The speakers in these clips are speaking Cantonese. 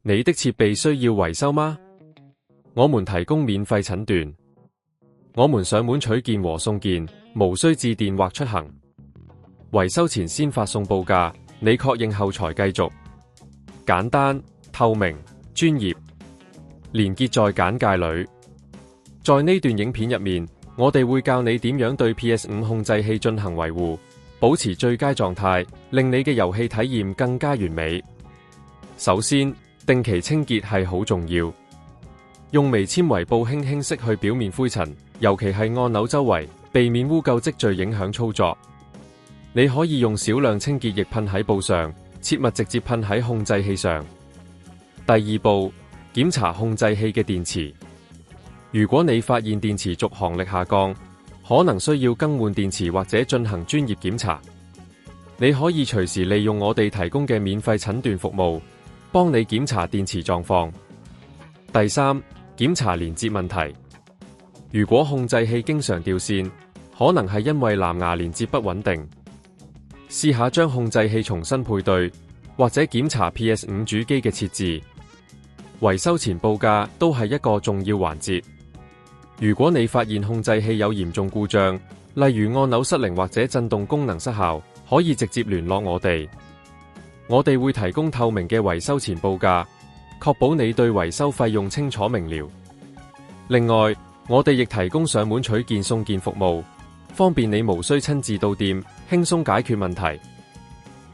你的設備需要維修嗎？我們提供免費診斷，我們上門取件和送件，無需致電或出行。維修前先發送報價，你確認後才繼續。簡單、透明、專業。連結在簡介裏。在呢段影片入面，我哋會教你點樣對 PS5 控制器進行維護，保持最佳狀態，令你嘅遊戲體驗更加完美。首先，定期清潔係好重要。用微纖維布輕輕拭去表面灰塵，尤其係按鈕周圍，避免污垢積聚影響操作。你可以用少量清潔液噴喺布上，切勿直接噴喺控制器上。第二步，檢查控制器嘅電池。如果你發現電池續航力下降，可能需要更換電池或者進行專業檢查。你可以隨時利用我哋提供嘅免費診斷服務，幫你檢查電池狀況。第三，檢查連接問題。如果控制器經常掉線，可能係因為藍牙連接不穩定。試下將控制器重新配對，或者檢查 PS5 主機嘅設置。維修前報價都係一個重要環節。如果你發現控制器有嚴重故障，例如按鈕失靈或者震動功能失效，可以直接聯絡我哋。我哋會提供透明嘅維修前報價，確保你對維修費用清楚明了。另外，我哋亦提供上門取件送件服務，方便你無需親自到店，輕鬆解決問題。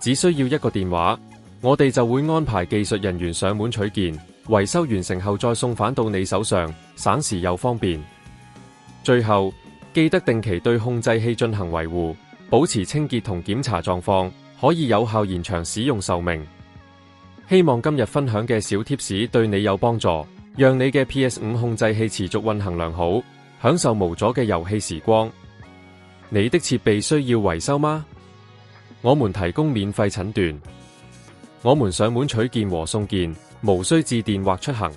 只需要一個電話，我哋就會安排技術人員上門取件，維修完成後再送返到你手上，省時又方便。最後，記得定期對控制器進行維護，保持清潔同檢查狀況，可以有效延長使用壽命。希望今日分享嘅小貼士對你有幫助，讓你嘅 PS5 控制器持續運行良好，享受無阻嘅遊戲時光。你的設備需要維修嗎？我們提供免費診斷，我們上門取件和送件，無需致電或出行。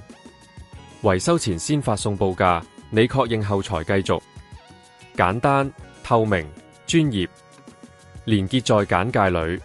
維修前先發送報價，你確認後才繼續。簡單、透明、專業。連結在簡介裏。